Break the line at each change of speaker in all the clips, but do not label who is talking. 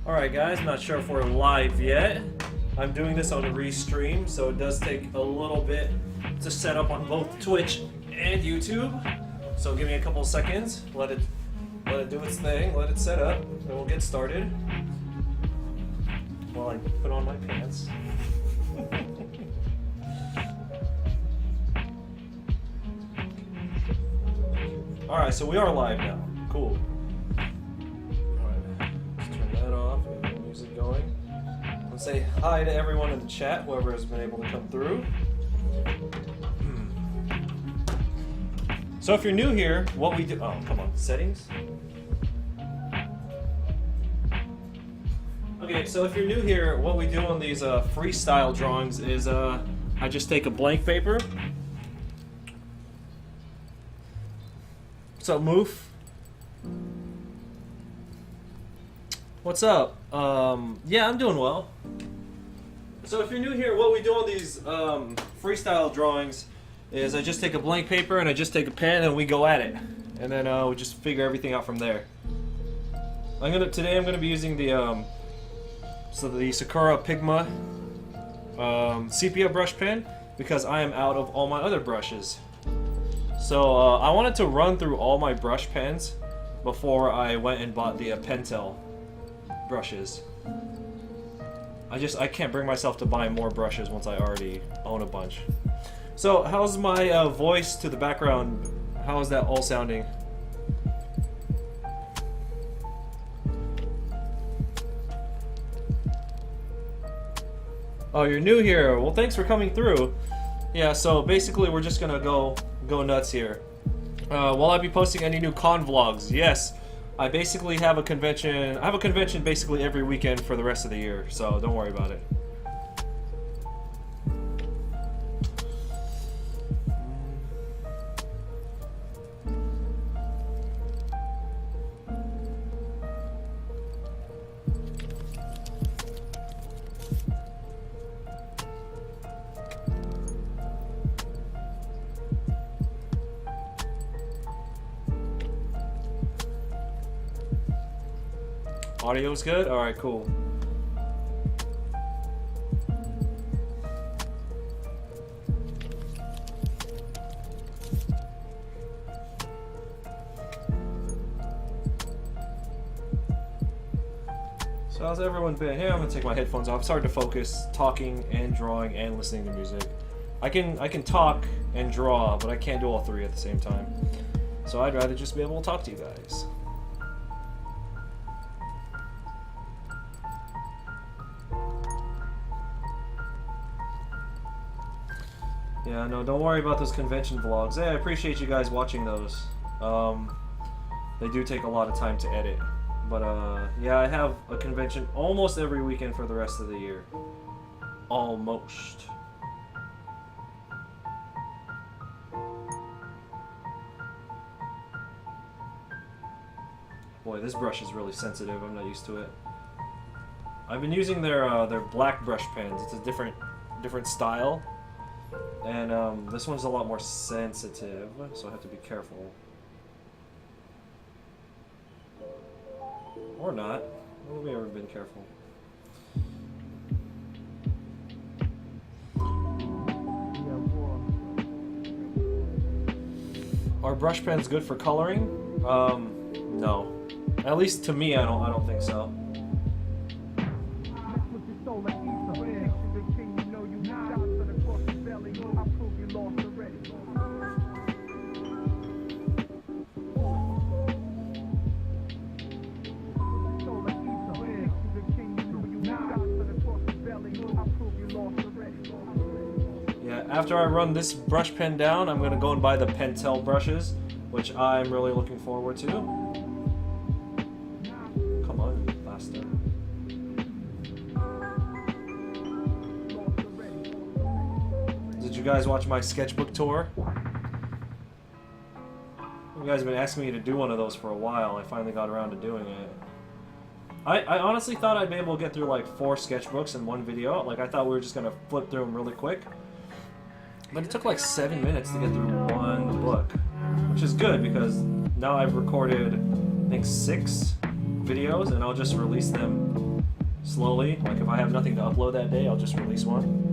Alright guys, not sure if we're live yet. I'm doing this on a restream, so it does take a little bit to set up on both Twitch and YouTube. So give me a couple seconds, let it do its thing, let it set up, and we'll get started. While I put on my pants. Alright, so we are live now. Cool. Alright, let's turn that off, get the music going. Let's say hi to everyone in the chat, whoever has been able to come through. So if you're new here, what we do... Oh, come on. Settings? Okay, so if you're new here, what we do on these freestyle drawings is I just take a blank paper. What's up, Moof? What's up? Yeah, I'm doing well. So if you're new here, what we do on these freestyle drawings is I just take a blank paper and I just take a pen and we go at it. And then we just figure everything out from there. Today I'm gonna be using the Sakura Pigma sepia brush pen because I am out of all my other brushes. So I wanted to run through all my brush pens before I went and bought the Pentel brushes. I can't bring myself to buy more brushes once I already own a bunch. So how's my voice to the background? How is that all sounding? Oh, you're new here. Well, thanks for coming through. Yeah, so basically we're just gonna go nuts here. Will I be posting any new con vlogs? Yes. I basically have a convention. I have a convention basically every weekend for the rest of the year, so don't worry about it. Audio's good? Alright, cool. So how's everyone been? Hey, I'm gonna take my headphones off. It's hard to focus talking and drawing and listening to music. I can talk and draw, but I can't do all three at the same time. So I'd rather just be able to talk to you guys. Yeah, no, don't worry about those convention vlogs. Hey, I appreciate you guys watching those. They do take a lot of time to edit. But, yeah, I have a convention almost every weekend for the rest of the year. Almost. Boy, this brush is really sensitive. I'm not used to it. I've been using their black brush pens. It's a different style. And this one's a lot more sensitive, so I have to be careful. Or not. When have we ever been careful? Are brush pens good for coloring? No. At least to me, I don't think so. After I run this brush pen down, I'm going to go and buy the Pentel brushes, which I'm really looking forward to. Come on, faster. Did you guys watch my sketchbook tour? You guys have been asking me to do one of those for a while. I finally got around to doing it. I honestly thought I'd be able to get through like 4 sketchbooks in one video. Like I thought we were just going to flip through them really quick. But it took like 7 minutes to get through one book, which is good because now I've recorded, I think, 6 videos, and I'll just release them slowly. Like if I have nothing to upload that day, I'll just release one.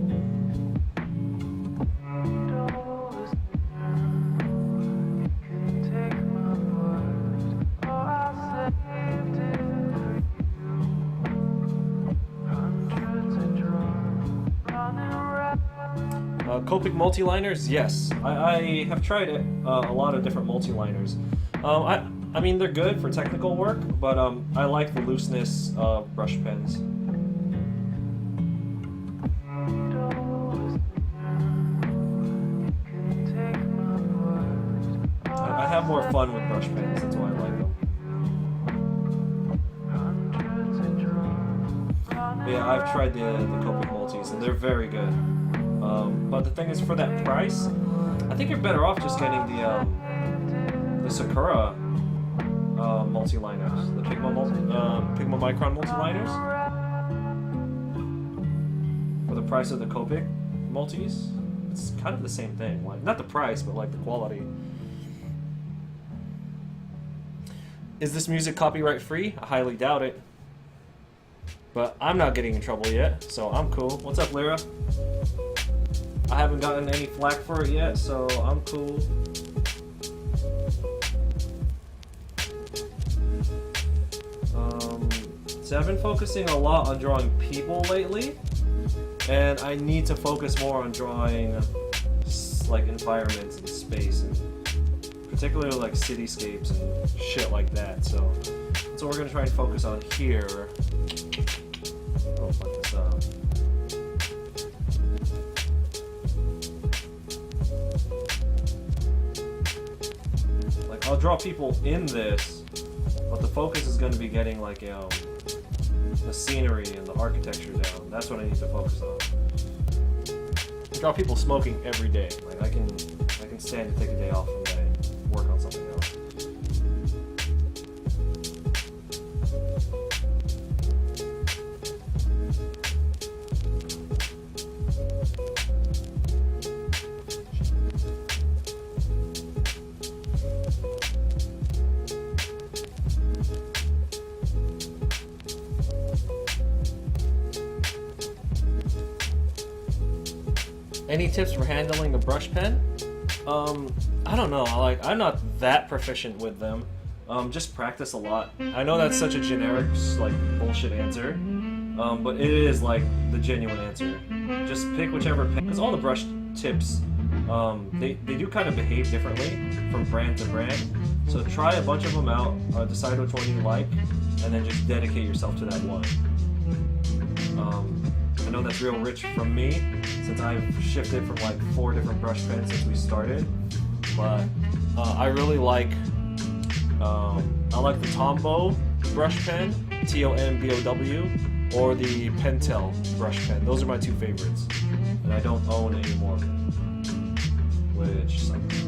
Copic multi-liners, yes. I have tried it, a lot of different multi-liners. I mean, they're good for technical work, but I like the looseness of brush pens. I have more fun with brush pens, that's why I like them. But yeah, I've tried the Copic multis, and they're very good. But the thing is, for that price, I think you're better off just getting the Sakura multi-liners, the Pigma Micron multi-liners. For the price of the Copic multis, it's kind of the same thing. Like, not the price, but like the quality. Is this music copyright free? I highly doubt it. But I'm not getting in trouble yet, so I'm cool. What's up, Lyra? I haven't gotten any flack for it yet, so I'm cool. So I've been focusing a lot on drawing people lately, and I need to focus more on drawing like environments and space, and particularly like cityscapes and shit like that. So that's what we're gonna try and focus on here. Oh, fuck this up. I'll draw people in this, but the focus is going to be getting like the scenery and the architecture down. That's what I need to focus on. I draw people smoking every day. Like I can stand to take a day off from that and work on something else. Any tips for handling a brush pen? I don't know. I'm not that proficient with them. Just practice a lot. I know that's such a generic, like, bullshit answer, but it is like the genuine answer. Just pick whichever pen, because all the brush tips, they do kind of behave differently from brand to brand. So try a bunch of them out, decide which one you like, and then just dedicate yourself to that one. I know that's real rich from me, since I've shifted from like 4 different brush pens since we started. But I really like, I like the Tombow brush pen, Tombow, or the Pentel brush pen. Those are my 2 favorites, and I don't own any more of them, which sucks.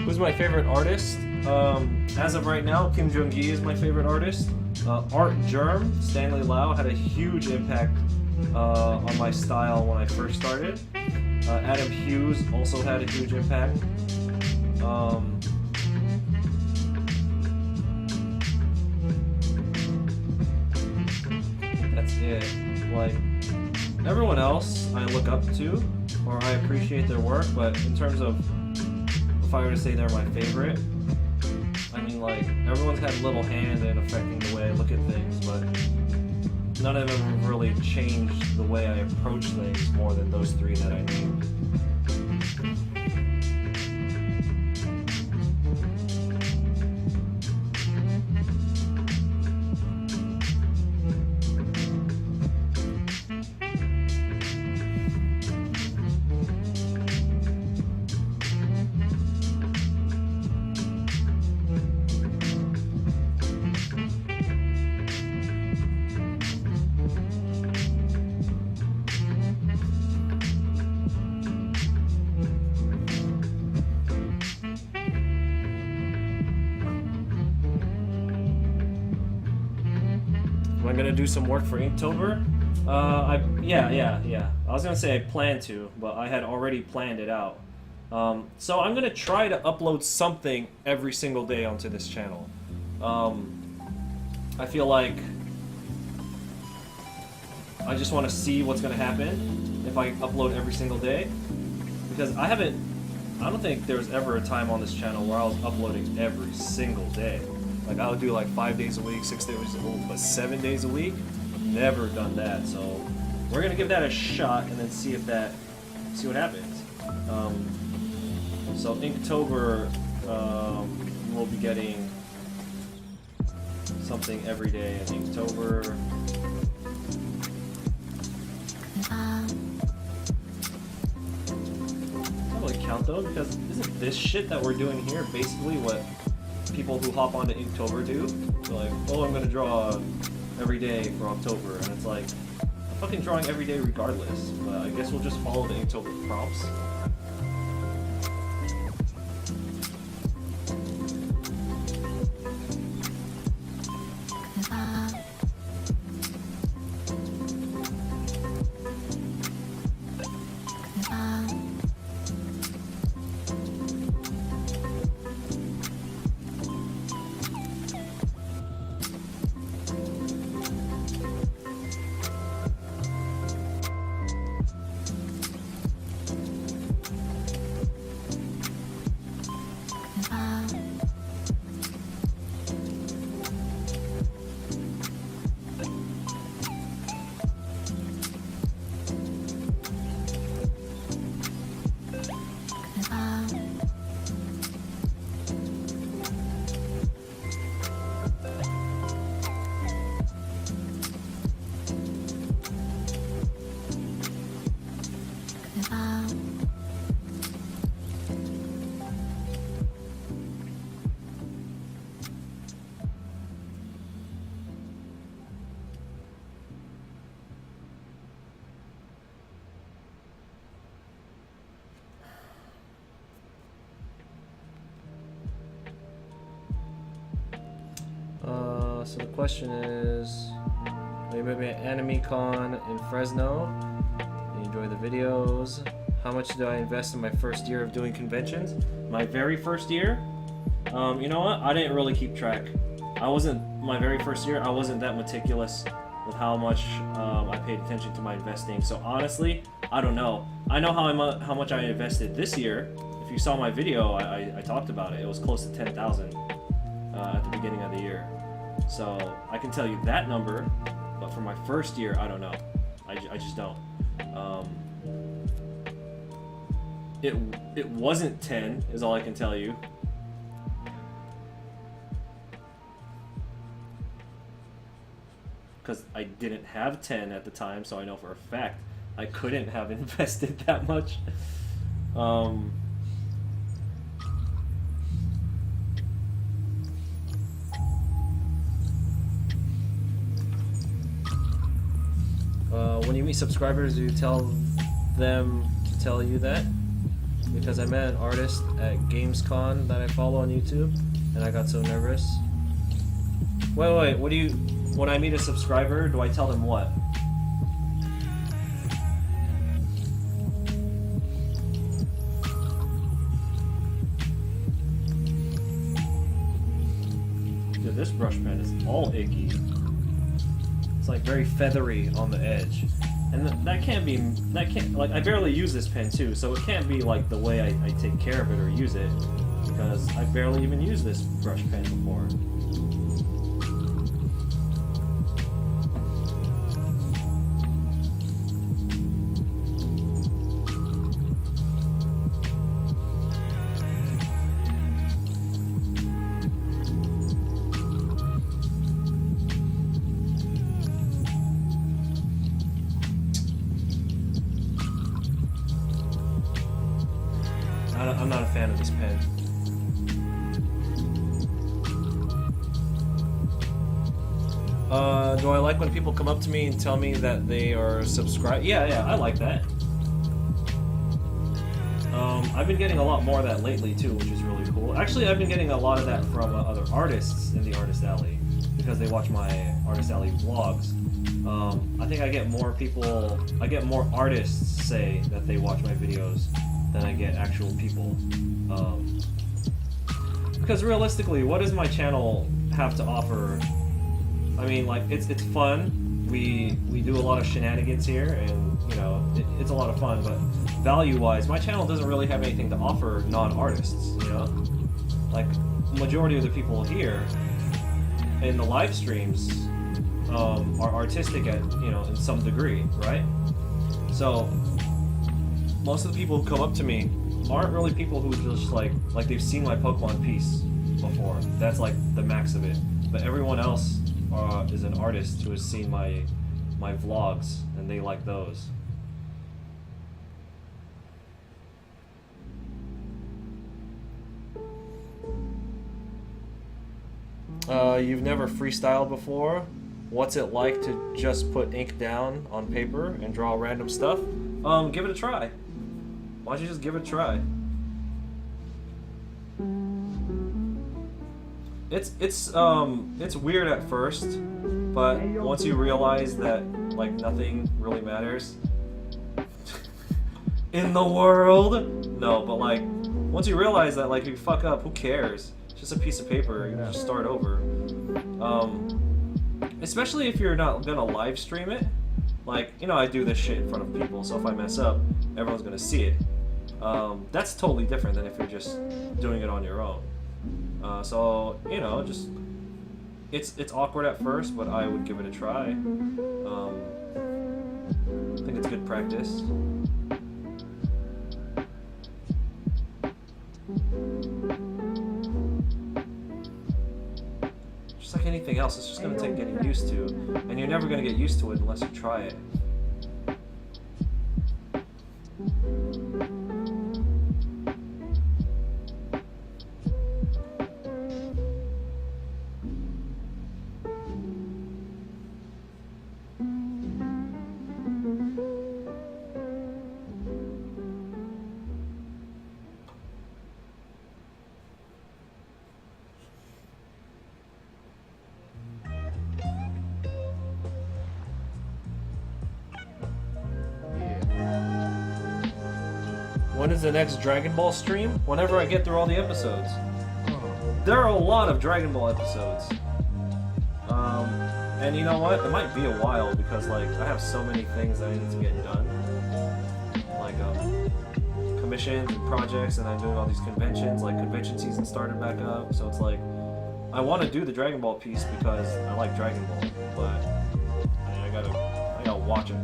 Who's my favorite artist? As of right now, Kim Jung-gi is my favorite artist. Art Germ, Stanley Lau, had a huge impact on my style when I first started. Adam Hughes also had a huge impact. That's it. Like, everyone else I look up to, or I appreciate their work, but in terms of if I were to say they're my favorite, I mean, like, everyone's had a little hand in affecting the way I look at things, but none of them have really changed the way I approach things more than those 3 that I named. Am I gonna do some work for Inktober? Yeah. I was gonna say I plan to, but I had already planned it out. So I'm gonna try to upload something every single day onto this channel. I feel like I just want to see what's gonna happen if I upload every single day, because I don't think there was ever a time on this channel where I was uploading every single day. Like, I would do like 5 days a week, 6 days a week, but 7 days a week? Never done that, so we're gonna give that a shot and then see what happens. So Inktober, we'll be getting something every day in Inktober. Doesn't really count though, because isn't this shit that we're doing here basically what people who hop onto Inktober do? They're like, oh, I'm gonna draw every day for October, and it's like, I'm fucking drawing every day regardless, but I guess we'll just follow the Inktober prompts. So the question is, maybe an AnimeCon in Fresno. You enjoy the videos. How much did I invest in my first year of doing conventions? My very first year? You know what? I didn't really keep track. My very first year, I wasn't that meticulous with how much I paid attention to my investing. So honestly, I don't know. I know how much I invested this year. If you saw my video, I talked about it. It was close to 10,000 at the beginning of the year. So I can tell you that number, but for my first year, I don't know. I just don't. It wasn't 10 is all I can tell you. Because I didn't have 10 at the time, so I know for a fact I couldn't have invested that much. When you meet subscribers, do you tell them to tell you that? Because I met an artist at Gamescom that I follow on YouTube, and I got so nervous. Wait, what do you... When I meet a subscriber, do I tell them what? Dude, this brush pen is all icky. It's like very feathery on the edge. And that can't, like, I barely use this pen too, so it can't be like the way I take care of it or use it, because I barely even used this brush pen before. I'm not a fan of this pen. Do I like when people come up to me and tell me that they are subscribed? Yeah, I like that. I've been getting a lot more of that lately too, which is really cool. Actually, I've been getting a lot of that from other artists in the Artist Alley. because they watch my Artist Alley vlogs. I think I get more people, I get more artists say that they watch my videos than I get actual people. Because realistically, what does my channel have to offer? I mean, like, it's fun. We do a lot of shenanigans here, and you know, it's a lot of fun. But value-wise, my channel doesn't really have anything to offer non-artists. You know, like majority of the people here in the live streams are artistic at, you know, in some degree, right? So most of the people who come up to me aren't really people who just like they've seen my Pokemon piece before. That's like the max of it. But everyone else is an artist who has seen my vlogs, and they like those. You've never freestyled before? What's it like to just put ink down on paper and draw random stuff? Give it a try. Why don't you just give it a try? It's weird at first, but once you realize that like nothing really matters in the world, no, but like once you realize that like if you fuck up, who cares? It's just a piece of paper. You can just start over. Especially if you're not gonna live stream it. Like, you know, I do this shit in front of people, so if I mess up, everyone's gonna see it. That's totally different than if you're just doing it on your own. So, you know, just it's awkward at first, but I would give it a try. I think it's good practice. Just like anything else, it's just going to take getting used to, and you're never going to get used to it unless you try it. When is the next Dragon Ball stream? Whenever I get through all the episodes. There are a lot of Dragon Ball episodes. And you know what? It might be a while because like I have so many things that I need to get done. Like commissions and projects, and I'm doing all these conventions. Like convention season started back up, so it's like I want to do the Dragon Ball piece because I like Dragon Ball, but I gotta watch it.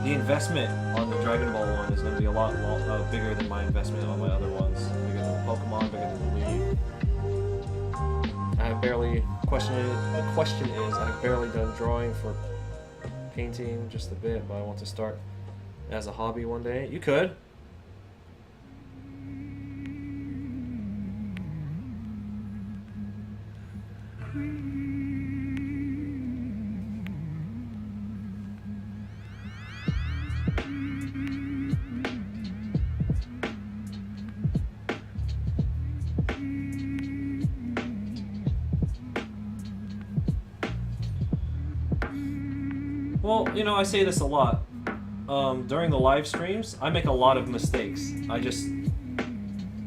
The investment on the Dragon Ball one is going to be a lot bigger than my investment on my other ones. Bigger than Pokemon, bigger than the League. I have barely the question is, I've barely done drawing for painting just a bit, but I want to start as a hobby one day. You could. Well, you know, I say this a lot. During the live streams, I make a lot of mistakes.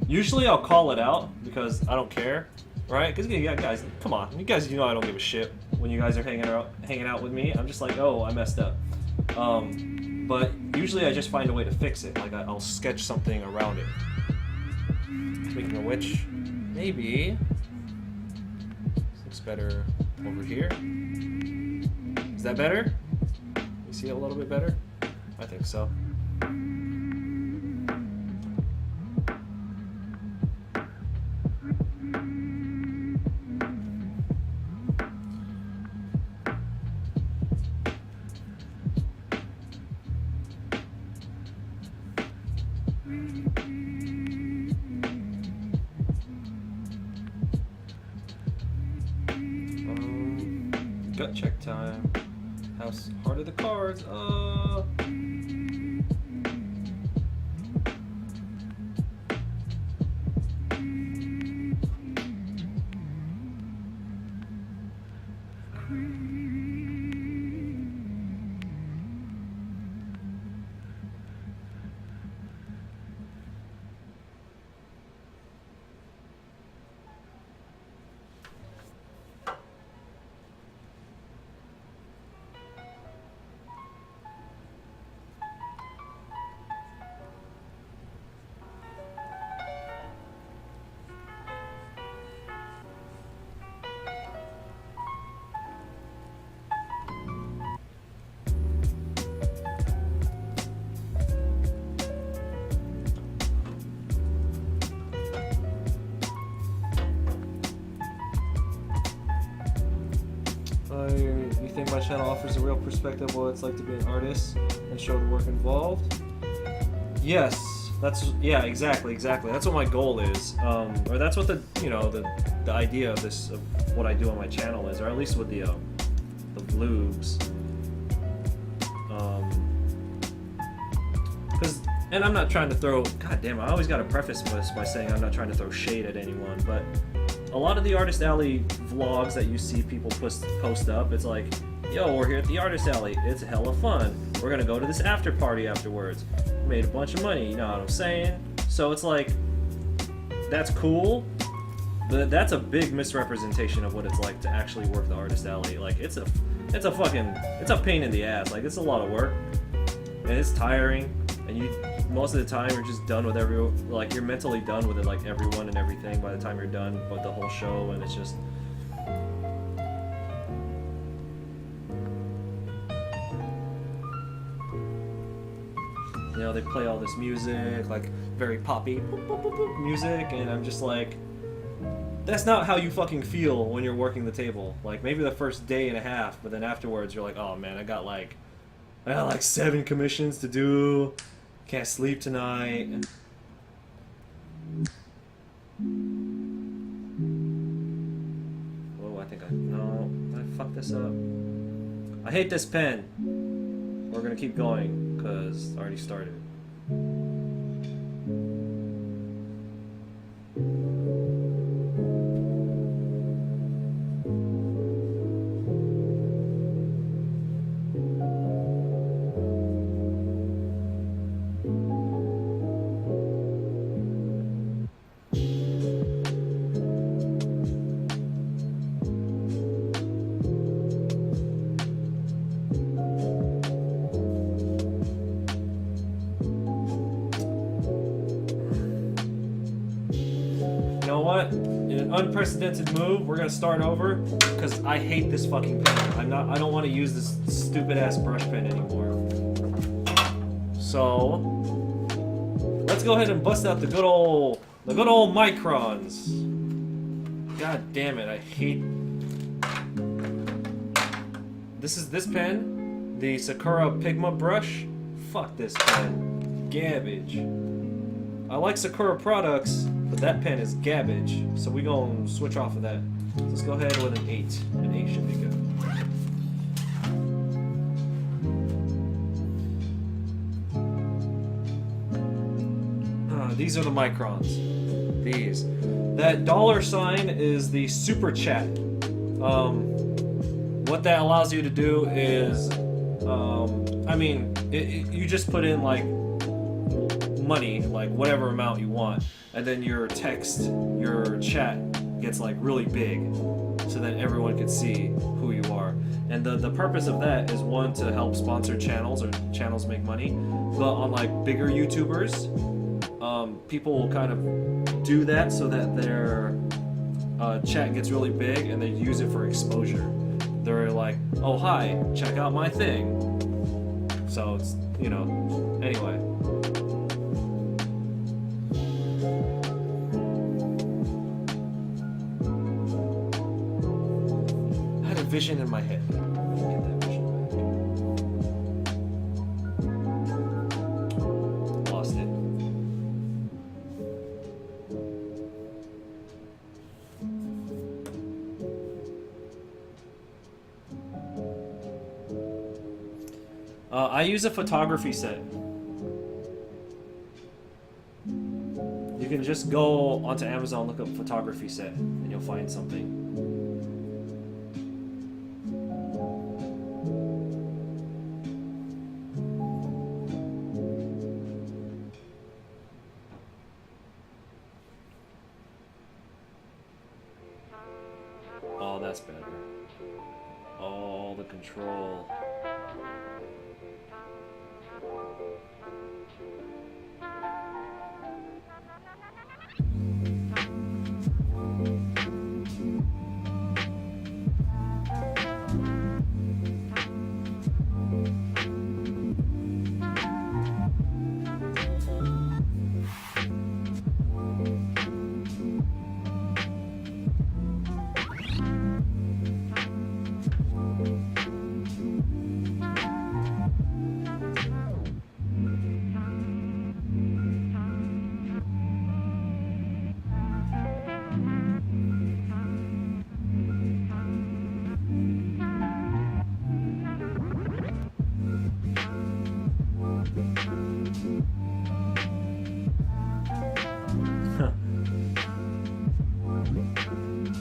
Usually I'll call it out because I don't care, right? Because yeah, guys, come on, you guys, you know I don't give a shit when you guys are hanging out with me. I'm just like, oh, I messed up. But usually I just find a way to fix it. Like I'll sketch something around it. Speaking of which, maybe this looks better over here. Is that better? You see it a little bit better? I think so. Gut check time. How hard are the cards? think my channel offers a real perspective of what it's like to be an artist and show the work involved? Yes, yeah, exactly. That's what my goal is, or that's what the idea of this, of what I do on my channel is, or at least with the vlogs. And I'm not trying to throw, god damn, I always gotta preface this by saying I'm not trying to throw shade at anyone, but a lot of the Artist Alley vlogs that you see people post up, it's like, yo, we're here at the Artist Alley, it's hella fun, we're gonna go to this after party afterwards, made a bunch of money, you know what I'm saying? So it's like, that's cool, but that's a big misrepresentation of what it's like to actually work the Artist Alley. Like, it's a pain in the ass, like, it's a lot of work, and it's tiring, and most of the time you're just done with you're mentally done with it, like everyone and everything by the time you're done with the whole show, and it's just, you know, they play all this music, like very poppy music, and I'm just like, that's not how you fucking feel when you're working the table. Like, maybe the first day and a half, but then afterwards you're like, oh man, I got like 7 commissions to do. Can't sleep tonight. Oh, I think no, I fucked this up. I hate this pen. We're gonna keep going, because I already started. Unprecedented move. We're gonna start over because I hate this fucking pen. I don't want to use this stupid ass brush pen anymore. So let's go ahead and bust out the good old microns. God damn it! I hate this pen, the Sakura Pigma brush. Fuck this pen, garbage. I like Sakura products, but that pen is garbage, so we gonna switch off of that. Let's go ahead with an 8. An 8 should be good. These are the microns. These. That $sign is the super chat. What that allows you to do is, you just put in like money, like whatever amount you want, and then your text, your chat gets like really big, so that everyone can see who you are. And the purpose of that is, one, to help sponsor channels, or channels make money, but on like bigger YouTubers, people will kind of do that so that their chat gets really big, and they use it for exposure. They're like, oh hi, check out my thing. So it's, anyway. Vision in my head. Get that vision back. Lost it. I use a photography set. You can just go onto Amazon, look up photography set, and you'll find something. Oh, that's better. Oh, the control.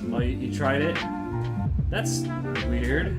Oh, you tried it? That's weird.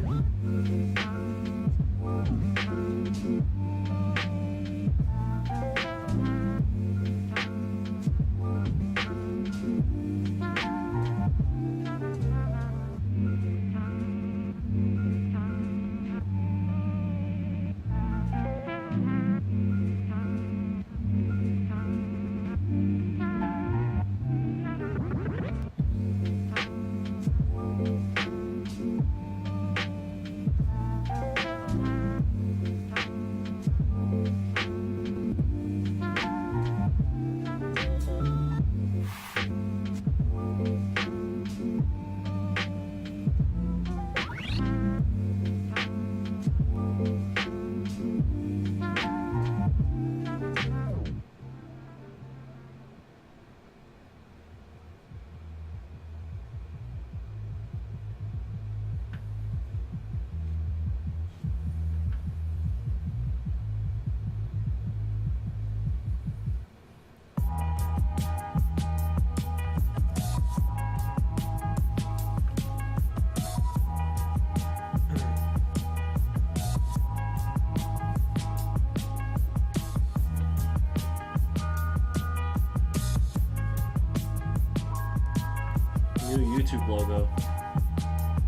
New YouTube logo.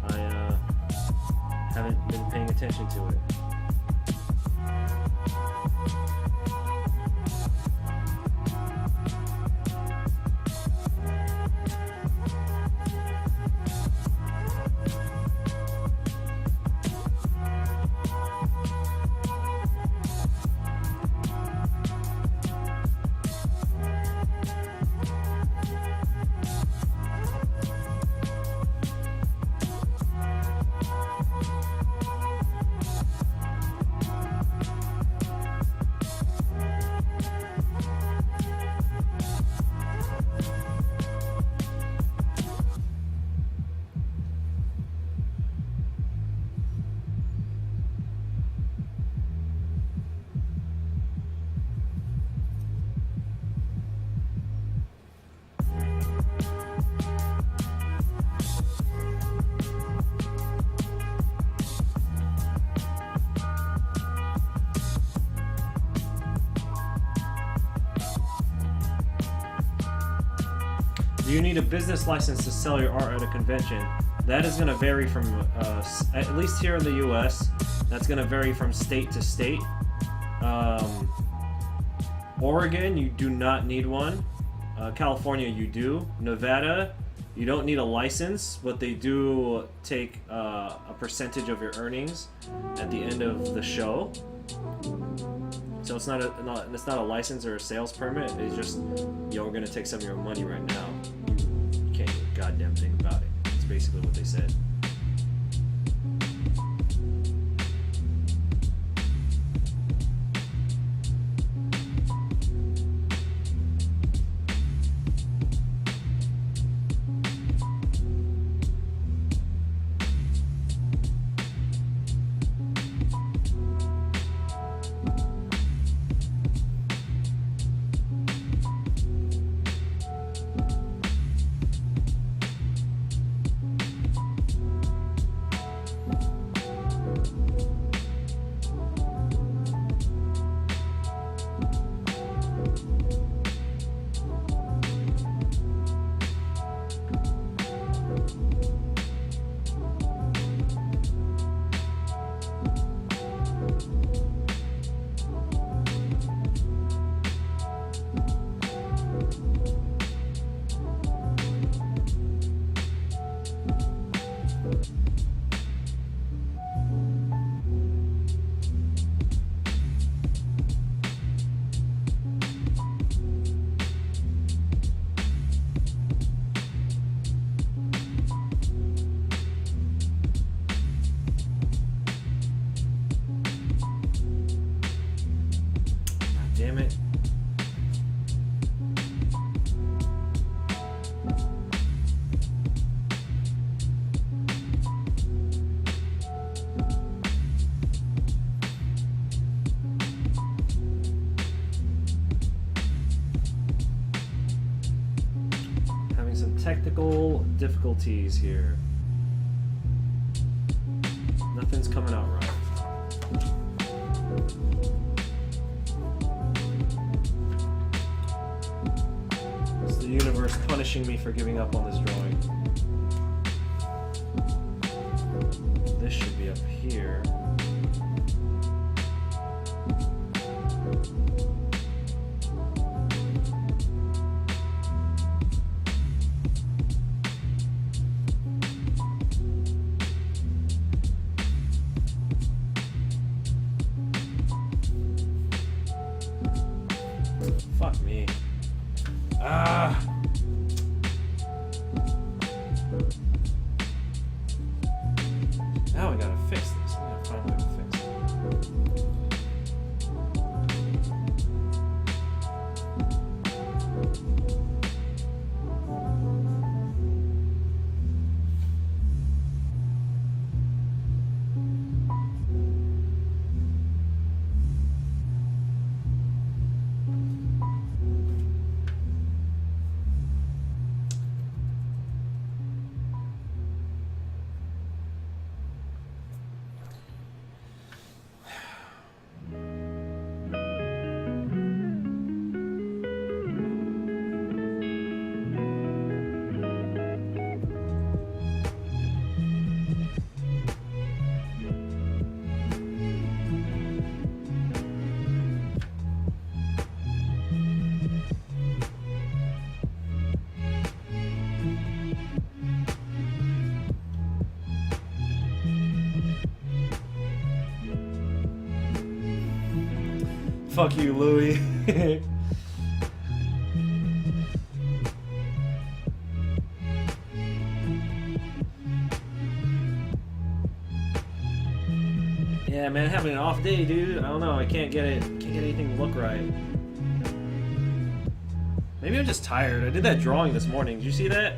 I haven't been paying attention to it. Do you need a business license to sell your art at a convention? That is going to vary from, at least here in the US, that's going to vary from state to state. Oregon, you do not need one. California, you do. Nevada, you don't need a license, but they do take a percentage of your earnings at the end of the show. So it's not a license or a sales permit. It's just, yo, we're gonna take some of your money right now. You can't do a goddamn thing about it. That's basically what they said. technical difficulties here. Nothing's coming out right. It's the universe punishing me for giving up on this drawing. This should be up here. Fuck me. Ah. Now I gotta fix this. I gotta find a way to fix it. Fuck you, Louie. Yeah, man, having an off day, dude. I don't know. I can't get it. Can't get anything to look right. Maybe I'm just tired. I did that drawing this morning. Did you see that?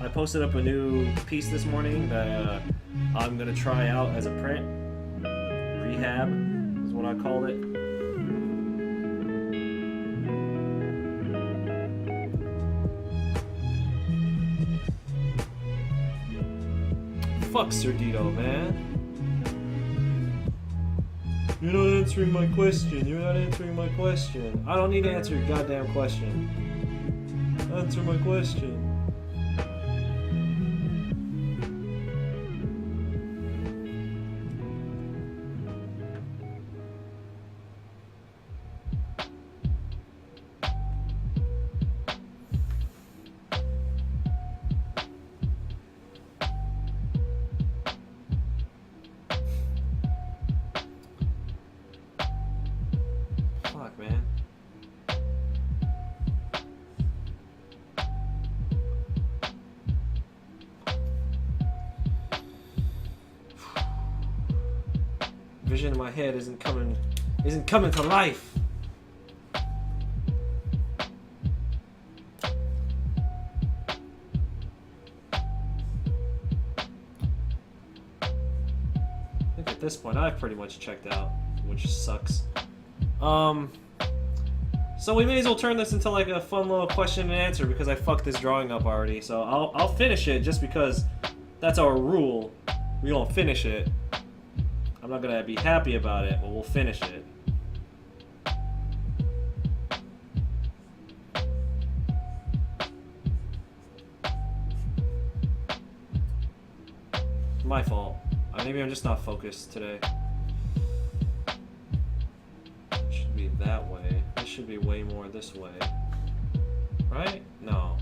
I posted up a new piece this morning that I'm gonna try out as a print. Rehab is what I called it. Fuck Serdito, man. You're not answering my question. You're not answering my question. I don't need to answer your goddamn question. Answer my question. Man. Vision in my head isn't coming to life. I think at this point I've pretty much checked out, which sucks. So we may as well turn this into like a fun little question and answer because I fucked this drawing up already. So I'll finish it just because that's our rule. We won't finish it. I'm not gonna be happy about it, but we'll finish it. My fault. Maybe I'm just not focused today. It should be that way. It should be way more this way. Right? No.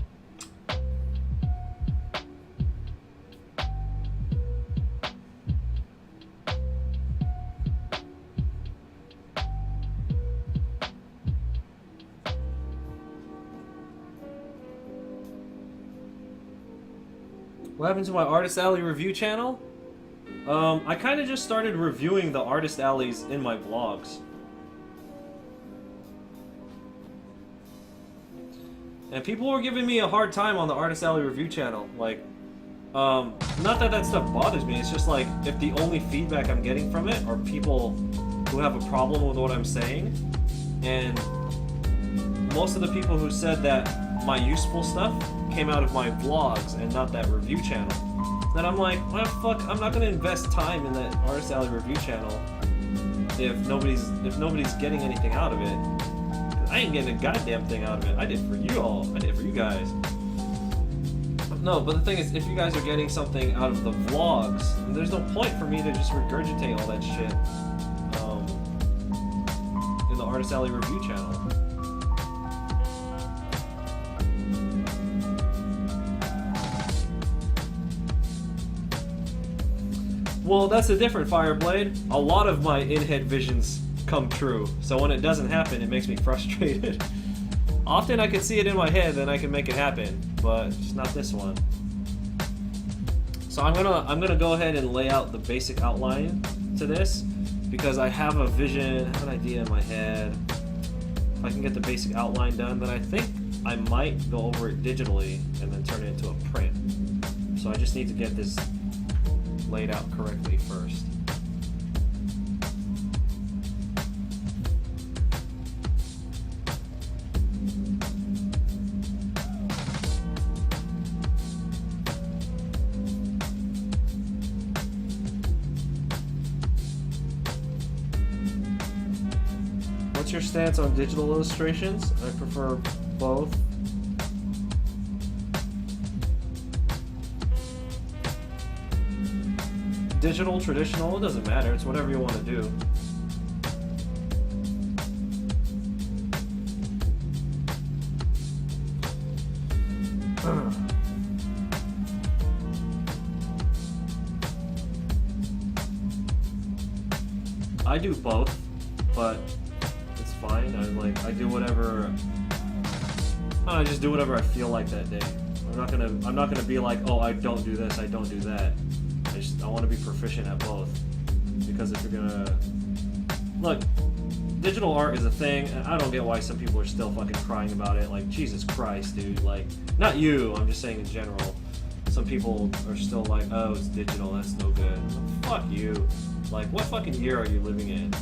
What happened to my Artist Alley review channel? I kind of just started reviewing the Artist Alleys in my vlogs. And people were giving me a hard time on the Artist Alley review channel. Like, not that that stuff bothers me, it's just like, if the only feedback I'm getting from it are people who have a problem with what I'm saying, and most of the people who said that my useful stuff came out of my vlogs and not that review channel, then I'm like, well, fuck, I'm not gonna invest time in that Artist Alley review channel if nobody's getting anything out of it. I ain't getting a goddamn thing out of it. I did for you all. I did for you guys. No, but the thing is, if you guys are getting something out of the vlogs, then there's no point for me to just regurgitate all that shit in the Artist Alley review channel. Well, that's a different Fireblade. A lot of my in-head visions come true, so when it doesn't happen, it makes me frustrated. Often I can see it in my head, and I can make it happen, but just not this one. So I'm gonna go ahead and lay out the basic outline to this, because I have a vision, I have an idea in my head. If I can get the basic outline done, then I think I might go over it digitally and then turn it into a print. So I just need to get this laid out correctly first. What's your stance on digital illustrations? I prefer both. Digital, traditional, it doesn't matter. It's whatever you want to do. I do both, but it's fine. I do whatever. I just do whatever I feel like that day. I'm not gonna be like, oh, I don't do this, I don't do that. I want to be proficient at both, because if you're gonna look, digital art is a thing, and I don't get why some people are still fucking crying about it. Like, Jesus Christ, dude. Like, not you. I'm just saying in general. Some people are still like, oh, it's digital. That's no good. Fuck you. Like, what fucking year are you living in?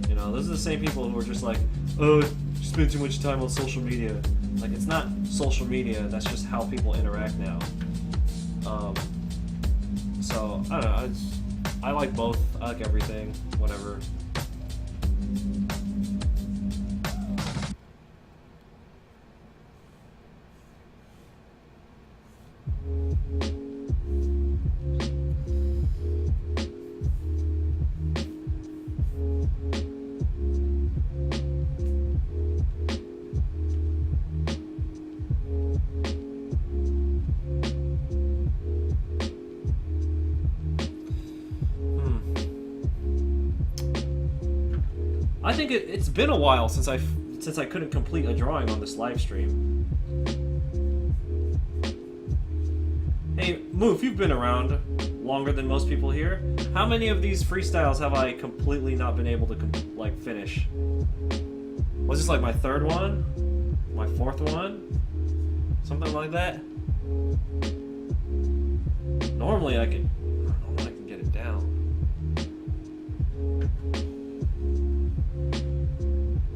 You know, those are the same people who are just like, oh, you spend too much time on social media. Like, it's not social media. That's just how people interact now. So, I don't know, I like both, I like everything, whatever. I think it's been a while since I couldn't complete a drawing on this live stream. Hey, Moof, you've been around longer than most people here. How many of these freestyles have I completely not been able to finish? Was this like my third one? My fourth one? Something like that? Normally I can get it down.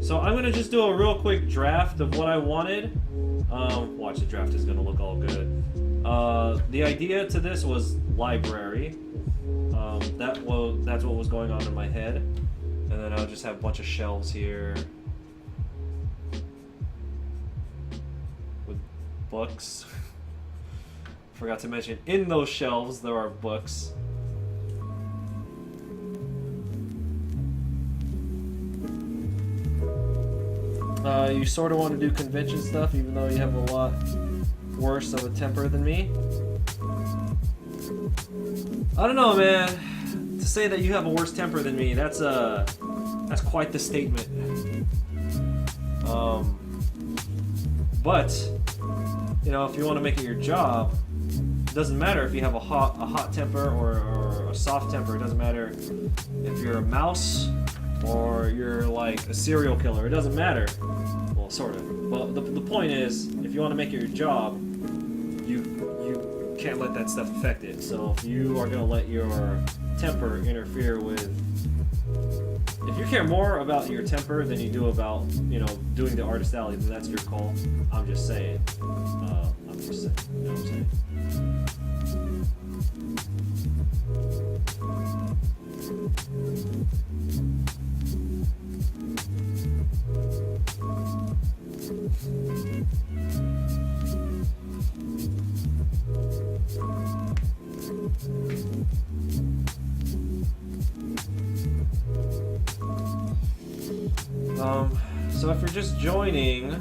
So I'm gonna just do a real quick draft of what I wanted. Watch, the draft is gonna look all good. The idea to this was library. That's what was going on in my head, and then I'll just have a bunch of shelves here with books. Forgot to mention, in those shelves there are books. You sort of want to do convention stuff, even though you have a lot worse of a temper than me. I don't know, man. To say that you have a worse temper than me, that's quite the statement. But you know, if you want to make it your job, it doesn't matter if you have a hot temper or a soft temper. It doesn't matter if you're a mouse or you're like a serial killer. It doesn't matter. Well, sort of. But the point is, if you want to make it your job, you can't let that stuff affect it. So if you are going to let your temper interfere with If you care more about your temper than you do about, you know, doing the artist alley, then that's your call. I'm just saying. I'm just saying. You know what I'm saying? So if you're just joining,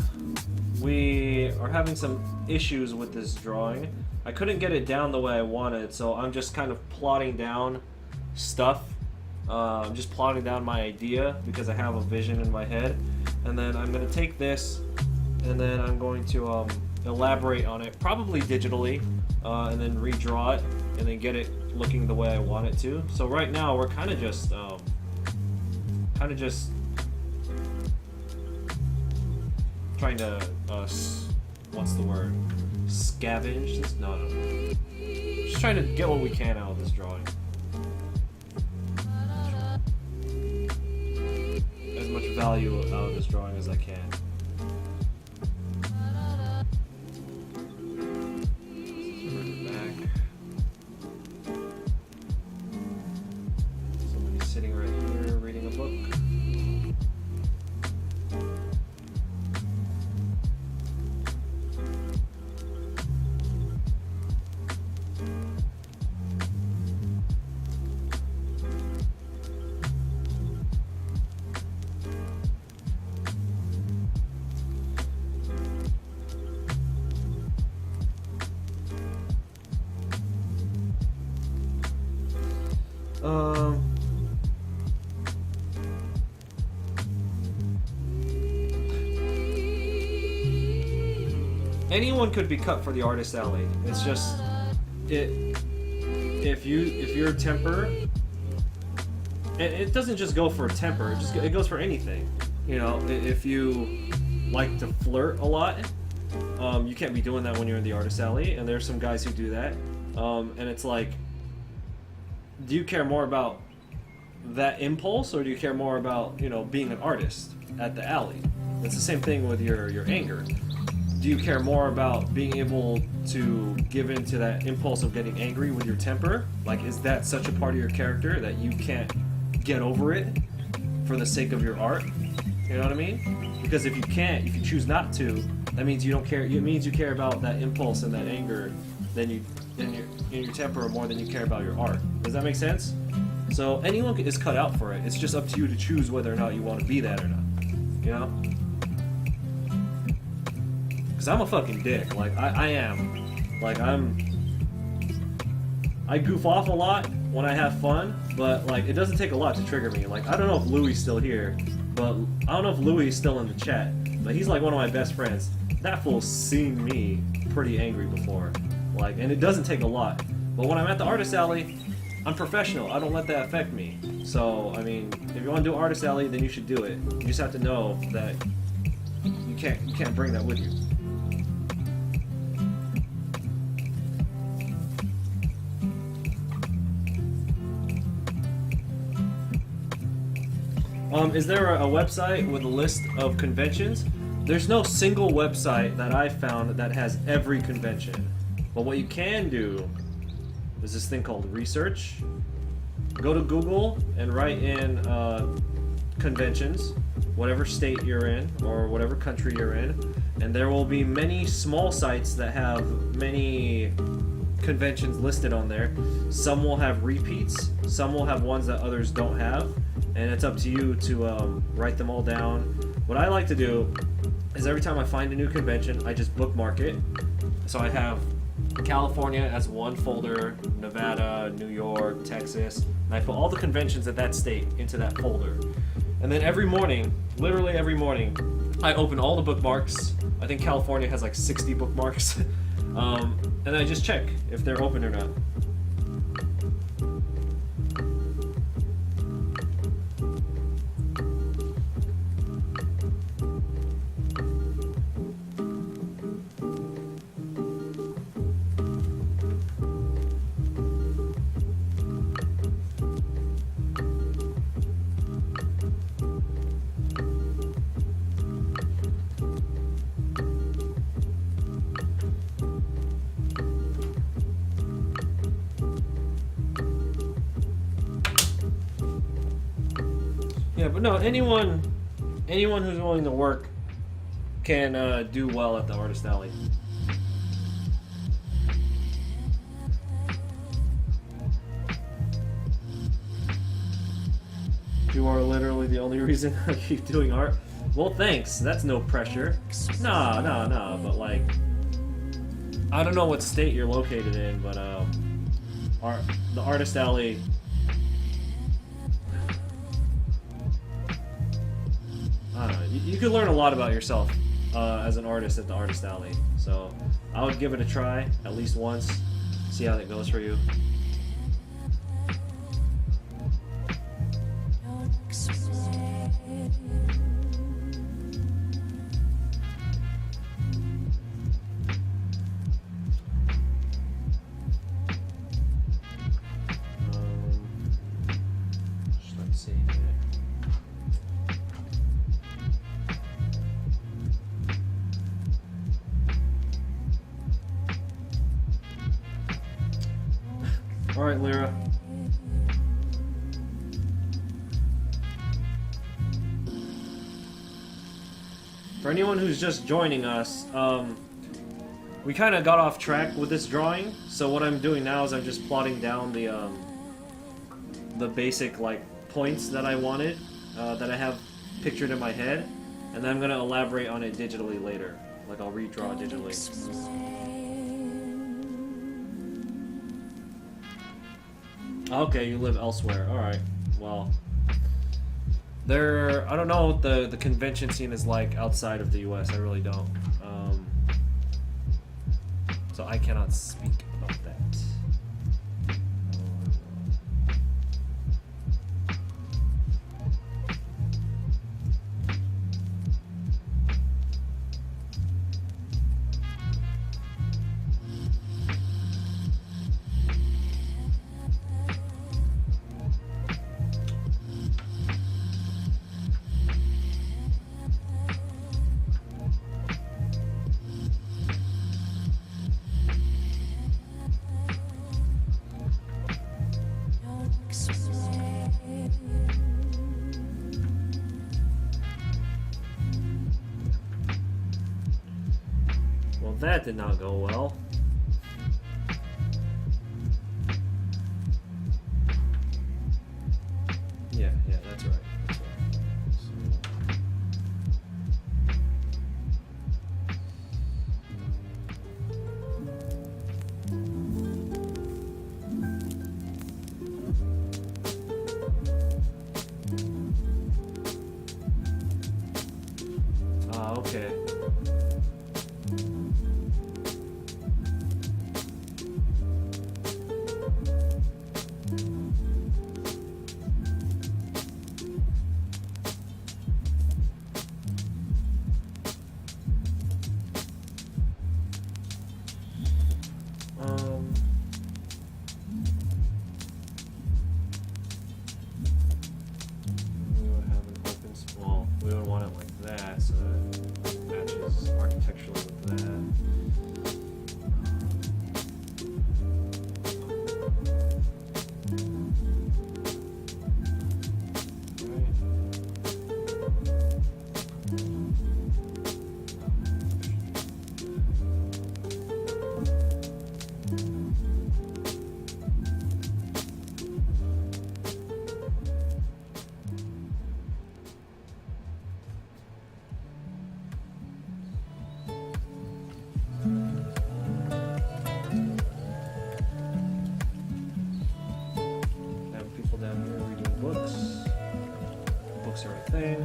we are having some issues with this drawing. I couldn't get it down the way I wanted, so I'm just kind of plotting down stuff. I'm just plotting down my idea because I have a vision in my head. And then I'm going to take this and then I'm going to elaborate on it, probably digitally, and then redraw it and then get it looking the way I want it to. So right now we're kind of just trying to, what's the word? Scavenge? No. Just trying to get what we can out of this drawing. As much value out of this drawing as I can. Back. Somebody's sitting right here reading a book. Anyone could be cut for the artist alley. It's just if your temper, it doesn't just go for temper. It goes for anything. You know, if you like to flirt a lot, you can't be doing that when you're in the artist alley. And there's some guys who do that. And it's like, do you care more about that impulse, or do you care more about, you know, being an artist at the alley? It's the same thing with your anger. Do you care more about being able to give in to that impulse of getting angry with your temper? Like, is that such a part of your character that you can't get over it for the sake of your art? You know what I mean? Because if you can't, if you choose not to, that means you don't care. It means you care about that impulse and that anger than your temper more than you care about your art. Does that make sense? So anyone is cut out for it. It's just up to you to choose whether or not you want to be that or not. You know? Because I'm a fucking dick. Like, I am. Like, I goof off a lot when I have fun, but, like, it doesn't take a lot to trigger me. Like, I don't know if Louis is still here, but I don't know if Louis is still in the chat, but he's, like, one of my best friends. That fool's seen me pretty angry before. Like, and it doesn't take a lot. But when I'm at the artist alley, I'm professional. I don't let that affect me. So, I mean, if you want to do artist alley, then you should do it. You just have to know that you can't bring that with you. Is there a website with a list of conventions? There's no single website that I found that has every convention. But what you can do is this thing called research. Go to Google and write in conventions, whatever state you're in or whatever country you're in, and there will be many small sites that have many conventions listed on there. Some will have repeats, some will have ones that others don't have, and it's up to you to write them all down. What I like to do is every time I find a new convention, I just bookmark it. So I have California as one folder, Nevada, New York, Texas, and I put all the conventions at that state into that folder. And then every morning, literally every morning, I open all the bookmarks. I think California has like 60 bookmarks. And I just check if they're open or not. Yeah, but no, anyone who's willing to work can do well at the Artist Alley. You are literally the only reason I keep doing art. Well, thanks. That's no pressure. Nah. But like, I don't know what state you're located in, but the Artist Alley. I don't know. You could learn a lot about yourself as an artist at the Artist Alley. So I would give it a try at least once. See how that goes for you. Alright, Lyra. For anyone who's just joining us, we kind of got off track with this drawing, so what I'm doing now is I'm just plotting down the basic, like, points that I wanted, that I have pictured in my head, and then I'm going to elaborate on it digitally later. Like, I'll redraw it digitally. Okay, you live elsewhere. Alright, well. I don't know what the convention scene is like outside of the US. I really don't. So I cannot speak about that. That did not go well. Yeah, that's right. That's right. Okay. We would want it like that, so that it matches architecturally with that. Are a thing.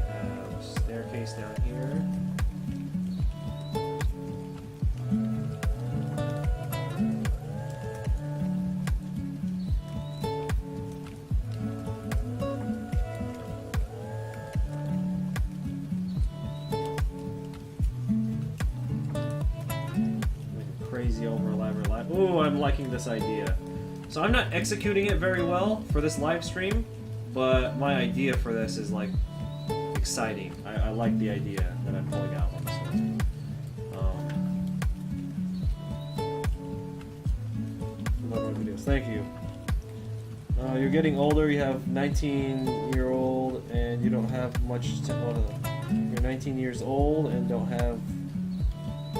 Have a staircase down here. Crazy over elaborate live. Ooh, I'm liking this idea. So I'm not executing it very well for this live stream, but my idea for this is like exciting. I like the idea that I'm pulling out on this one. thank you. You're getting older. You have 19-year-old and you don't have much. You're 19 years old and don't have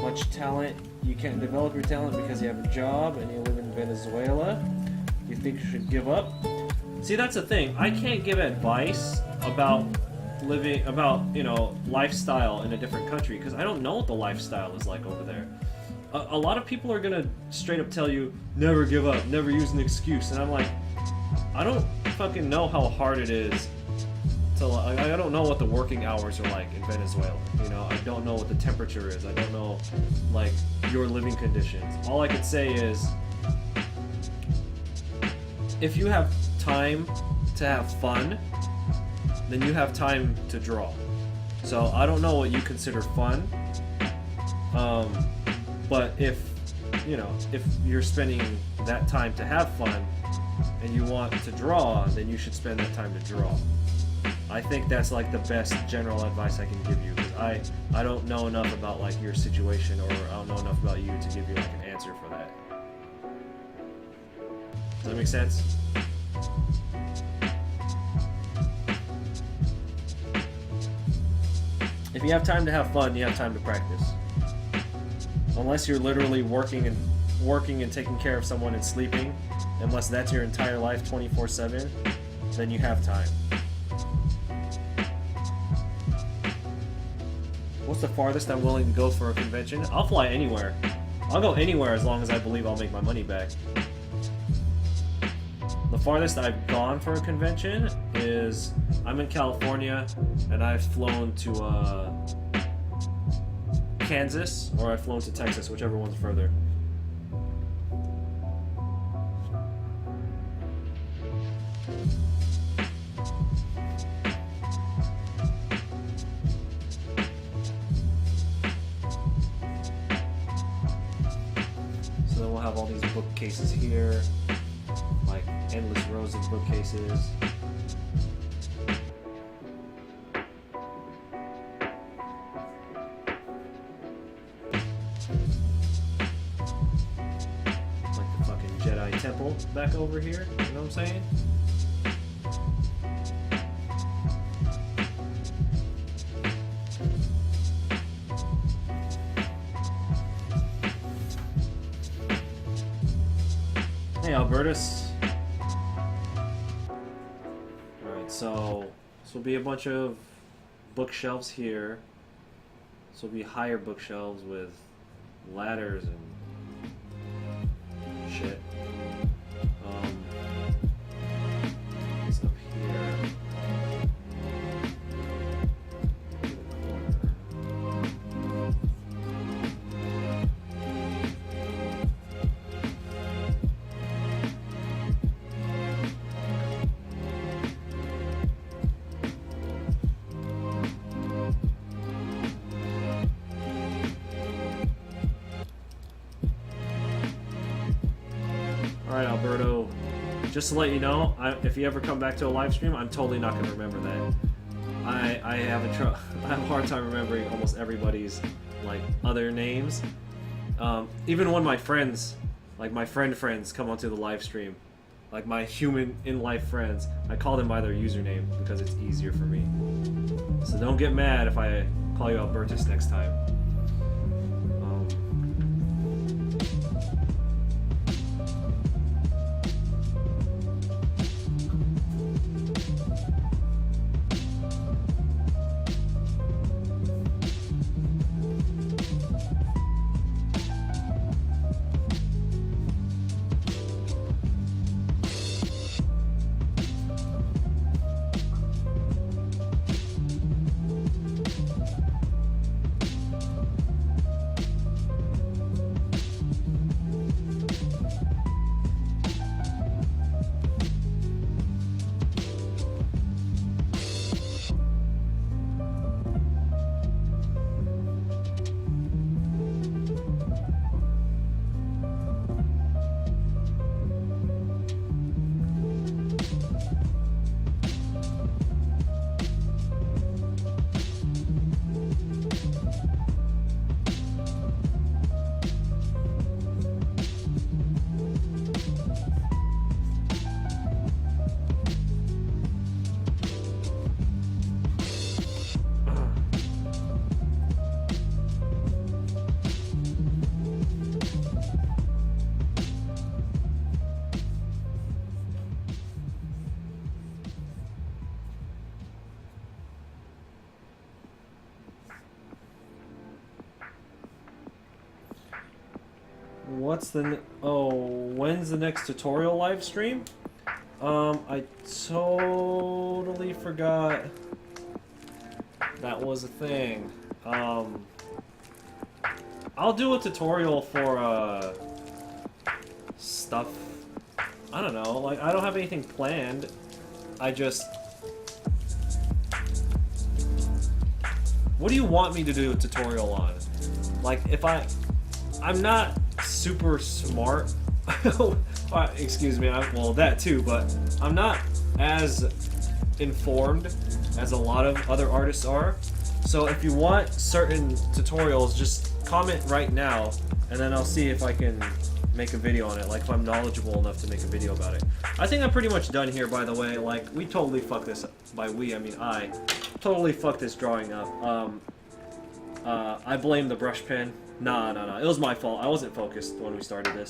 much talent. You can't develop your talent because you have a job and you live in Venezuela. You think you should give up? See, that's the thing. I can't give advice about living, lifestyle in a different country because I don't know what the lifestyle is like over there. A lot of people are gonna straight up tell you, never give up, never use an excuse, and I'm like, I don't fucking know how hard it is to, I don't know what the working hours are like in Venezuela, I don't know what the temperature is, I don't know, like, your living conditions. All I could say is, if you have time to have fun, then you have time to draw. So I don't know what you consider fun, but if you're spending that time to have fun and you want to draw, then you should spend that time to draw. I think that's like the best general advice I can give you, because I don't know enough about like your situation, or I don't know enough about you to give you like an answer for that. Does that make sense? If you have time to have fun, you have time to practice. Unless you're literally working and taking care of someone and sleeping, unless that's your entire life 24/7, then you have time. What's the farthest I'm willing to go for a convention? I'll fly anywhere. I'll go anywhere as long as I believe I'll make my money back. The farthest I've gone for a convention is, I'm in California and I've flown to Kansas, or I've flown to Texas, whichever one's further. So then we'll have all these bookcases here, like endless rows of bookcases. Temple back over here, you know what I'm saying? Hey, Albertus. Alright, so this will be a bunch of bookshelves here. This will be higher bookshelves with ladders and shit. It's up here. Alright, Alberto, just to let you know, if you ever come back to a live stream, I'm totally not going to remember that. I have a hard time remembering almost everybody's like other names. Even when my friends, like my friends come onto the live stream, like my human in-life friends, I call them by their username because it's easier for me. So don't get mad if I call you Albertus next time. when's the next tutorial live stream? I totally forgot that was a thing. I'll do a tutorial for, stuff. I don't know, like, I don't have anything planned. I just... What do you want me to do a tutorial on? Like, if I'm not super smart. Excuse me, well, that too, but I'm not as informed as a lot of other artists are. So if you want certain tutorials, just comment right now, and then I'll see if I can make a video on it, like if I'm knowledgeable enough to make a video about it. I think I'm pretty much done here, by the way. Like, we totally fucked this up. By we, I mean I totally fucked this drawing up. I blame the brush pen. Nah, it was my fault. I wasn't focused when we started this.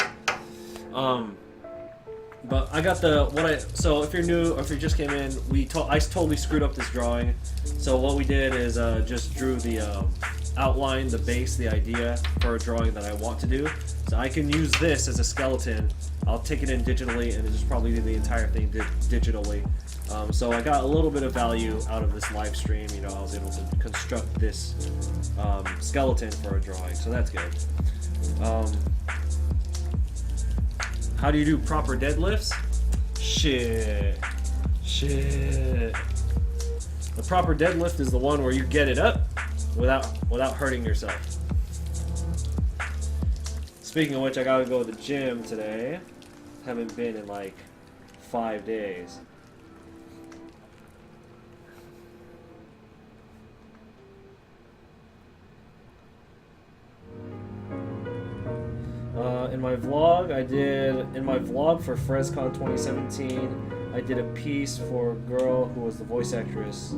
But I got so if you're new, or if you just came in, I totally screwed up this drawing. So what we did is just drew the outline, the base, the idea for a drawing that I want to do. So I can use this as a skeleton. I'll take it in digitally and just probably do the entire thing digitally. So I got a little bit of value out of this live stream. You know, I was able to construct this skeleton for a drawing, so that's good. How do you do proper deadlifts? Shit. The proper deadlift is the one where you get it up without hurting yourself. Speaking of which, I gotta go to the gym today. Haven't been in like 5 days. In my vlog for FreshCon 2017, I did a piece for a girl who was the voice actress.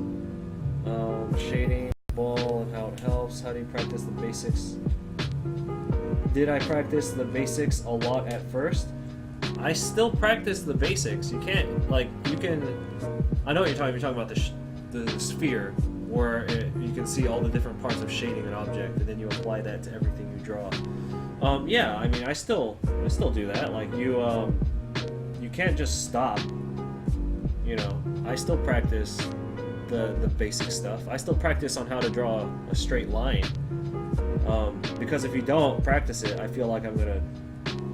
Shading, ball, and how it helps. How do you practice the basics? Did I practice the basics a lot at first? I still practice the basics. You can't, like, you can... I know what you're talking about the sphere, where you can see all the different parts of shading an object, and then you apply that to everything you draw. Yeah, I mean, I still do that. Like, you can't just stop. You know, I still practice the basic stuff. I still practice on how to draw a straight line. Because if you don't practice it, I feel like I'm gonna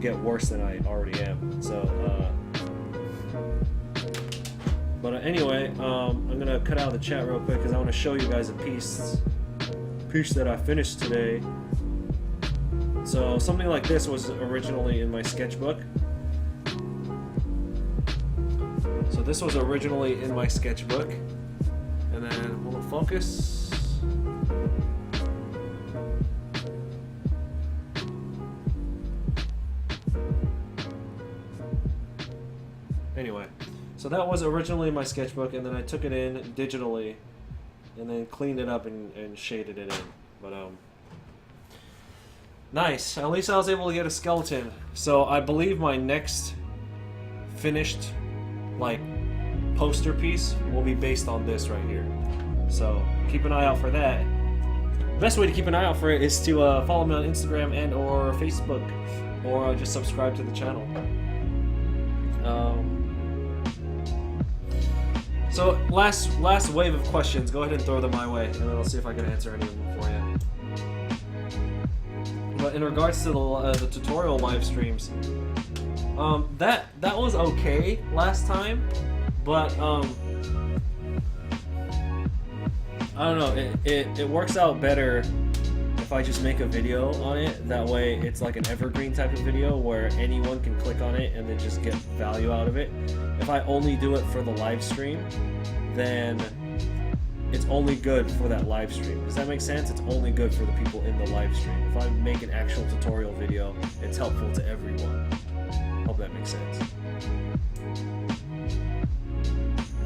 get worse than I already am. So, but anyway, I'm gonna cut out the chat real quick because I want to show you guys a piece that I finished today. So something like this was originally in my sketchbook. So this was originally in my sketchbook, and then will it focus? Anyway, so that was originally in my sketchbook, and then I took it in digitally, and then cleaned it up and shaded it in. But nice. At least I was able to get a skeleton. So I believe my next finished, like, poster piece will be based on this right here. So keep an eye out for that. The best way to keep an eye out for it is to follow me on Instagram and or Facebook, or just subscribe to the channel. So last wave of questions. Go ahead and throw them my way, and then I'll see if I can answer any of them for you. But in regards to the tutorial live streams, that was okay last time, but I don't know. It works out better if I just make a video on it. That way, it's like an evergreen type of video where anyone can click on it and then just get value out of it. If I only do it for the live stream, then it's only good for that live stream. Does that make sense? It's only good for the people in the live stream. If I make an actual tutorial video, it's helpful to everyone. Hope that makes sense.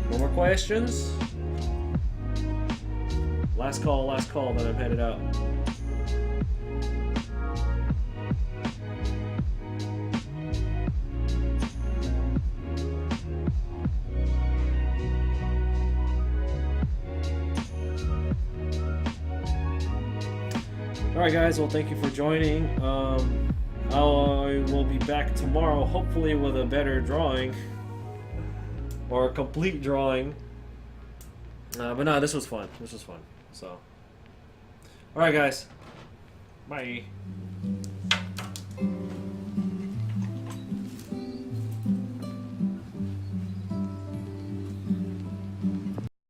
No more questions? Last call, then I'm headed out. Alright guys, well thank you for joining. I will be back tomorrow, hopefully with a better drawing. Or a complete drawing. But no, this was fun. This was fun. So, alright guys. Bye.